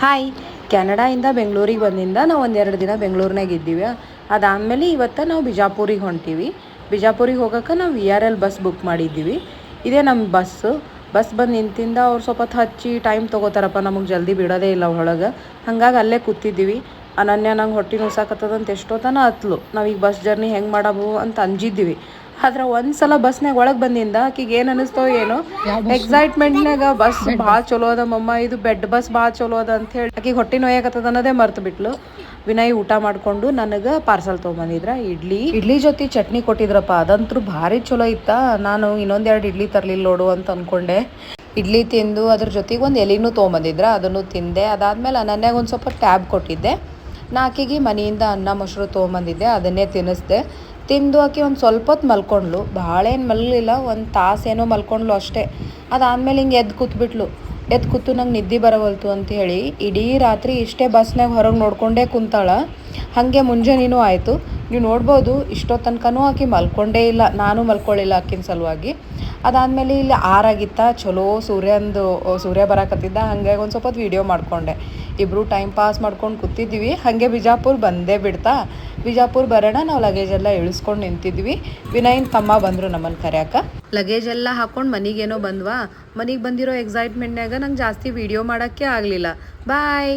Hi, ಕೆನಡಾಯಿಂದ ಬೆಂಗಳೂರಿಗೆ ಬಂದಿಂದ ನಾವು ಒಂದೆರಡು ದಿನ ಬೆಂಗಳೂರಿನಾಗ ಇದ್ದೀವಿ. ಅದಾದಮೇಲೆ ಇವತ್ತು ನಾವು ಬಿಜಾಪುರಿಗೆ ಹೊಂಟೀವಿ. ಬಿಜಾಪುರಿಗೆ ಹೋಗೋಕೆ ನಾವು VRL ಬಸ್ ಬುಕ್ ಮಾಡಿದ್ದೀವಿ. ಇದೇ ನಮ್ಮ ಬಸ್ ಬಂದು ನಿಂತಿಂದ ಅವ್ರು ಸ್ವಲ್ಪ ಹಚ್ಚಿ ಟೈಮ್ ತೊಗೋತಾರಪ್ಪ, ನಮಗೆ ಜಲ್ದಿ ಬಿಡೋದೇ ಇಲ್ಲ ಒಳಗೆ. ಹಾಗಾಗಿ ಅಲ್ಲೇ ಕೂತಿದ್ದೀವಿ. ಅನನ್ಯ ನಂಗೆ ಹೊಟ್ಟೆ ನುಸಾಕತ್ತದಂತ ಎಷ್ಟೊತ್ತನ ಹತ್ಲು. ನಾವೀಗ ಬಸ್ ಜರ್ನಿ ಹೆಂಗೆ ಮಾಡಬು ಅಂತ ಅಂಜಿದ್ದೀವಿ. ಆದ್ರೆ ಒಂದು ಸಲ ಬಸ್ನಾಗ ಒಳಗೆ ಬಂದಿಂದ ಆಕಿಗೆ ಏನು ಅನ್ನಿಸ್ತೋ ಏನೋ, ಎಕ್ಸೈಟ್ಮೆಂಟ್ನಾಗ ಬಸ್ ಭಾಳ ಚಲೋ ಅದ ಮಮ್ಮ, ಇದು ಬೆಡ್ ಬಸ್ ಭಾಳ ಚಲೋ ಅದ ಅಂತ ಹೇಳಿ ಆಕಿಗೆ ಹೊಟ್ಟೆ ನೋಯಾಕತ್ತದ ಅನ್ನೋದೇ ಮರ್ತು ಬಿಟ್ಲು. ವಿನಯ್ ಊಟ ಮಾಡಿಕೊಂಡು ನನಗೆ ಪಾರ್ಸಲ್ ತೊಗೊಂಬಂದಿದ್ರ ಇಡ್ಲಿ ಜೊತೆ ಚಟ್ನಿ ಕೊಟ್ಟಿದ್ರಪ್ಪ. ಅದಂತೂ ಭಾರಿ ಚಲೋ ಇತ್ತ. ನಾನು ಇನ್ನೊಂದೆರಡು ಇಡ್ಲಿ ತರಲಿಲ್ಲ ನೋಡು ಅಂತ ಅಂದ್ಕೊಂಡೆ. ಇಡ್ಲಿ ತಿಂದು ಅದ್ರ ಜೊತೆಗೆ ಒಂದು ಎಲೆನೂ ತೊಗೊಂಬಂದಿದ್ರ, ಅದನ್ನು ತಿಂದೆ. ಅದಾದಮೇಲೆ ಅನನ್ಯಾಗ ಒಂದು ಸ್ವಲ್ಪ ಟ್ಯಾಬ್ ಕೊಟ್ಟಿದ್ದೆ. ಆಕೆಗೆ ಮನೆಯಿಂದ ಅನ್ನ ಮೊಸರು ತೊಗೊಂಬಂದಿದ್ದೆ, ಅದನ್ನೇ ತಿನ್ನಿಸ್ದೆ. ತಿಂದು ಆಕೆ ಒಂದು ಸ್ವಲ್ಪ ಹೊತ್ತು ಮಲ್ಕೊಂಡ್ಲು. ಭಾಳ ಏನು ಮಲಗಲಿಲ್ಲ, ಒಂದು ತಾಸೇನೋ ಮಲ್ಕೊಂಡ್ಲು ಅಷ್ಟೇ. ಅದಾದಮೇಲೆ ಹಿಂಗೆ ಎದ್ದು ಕೂತು ನಂಗೆ ನಿದ್ದೆ ಬರವಲ್ತು ಅಂತ ಹೇಳಿ ಇಡೀ ರಾತ್ರಿ ಇಷ್ಟೇ ಬಸ್ನಾಗ ಹೊರಗೆ ನೋಡ್ಕೊಂಡೇ ಕುಂತಾಳ. ಹಾಗೆ ಮುಂಜಾನೆನೂ ಆಯಿತು. ನೀವು ನೋಡ್ಬೋದು ಇಷ್ಟೋ ತನಕನೂ ಆಕೆ ಮಲ್ಕೊಂಡೇ ಇಲ್ಲ, ನಾನು ಮಲ್ಕೊಳ್ಳಿಲ್ಲ ಆಕಿನ ಸಲುವಾಗಿ. ಅದಾದಮೇಲೆ ಇಲ್ಲಿ ಆರಾಗಿತ್ತ, ಚಲೋ ಸೂರ್ಯ ಬರಾಕತ್ತಿದ್ದ. ಹಾಗಾಗಿ ಒಂದು ಸ್ವಲ್ಪ ಹೊತ್ತು ವೀಡಿಯೋ ಮಾಡಿಕೊಂಡೆ. ಇಬ್ಬರು ಟೈಮ್ ಪಾಸ್ ಮಾಡ್ಕೊಂಡು ಕೂತಿದ್ವಿ. ಹಾಗೆ ಬಿಜಾಪುರ ಬಂದೇ ಬಿಡ್ತಾ. ಬಿಜಾಪುರ ಬರೋಣ ನಾವು ಲಗೇಜೆಲ್ಲ ಇಳಿಸ್ಕೊಂಡು ನಿಂತಿದ್ವಿ. ವಿನಯನ್ ತಮ್ಮ ಬಂದರು ನಮ್ಮನ್ನು ಕರ್ಯಾಕ. ಲಗೇಜ್ ಎಲ್ಲ ಹಾಕೊಂಡು ಮನೆಗೇನೋ ಬಂದ್ವಾ. ಮನೆಗೆ ಬಂದಿರೋ ಎಕ್ಸೈಟ್ಮೆಂಟ್ನಾಗ ನಂಗೆ ಜಾಸ್ತಿ ವೀಡಿಯೋ ಮಾಡೋಕ್ಕೆ ಆಗಲಿಲ್ಲ. ಬಾಯ್.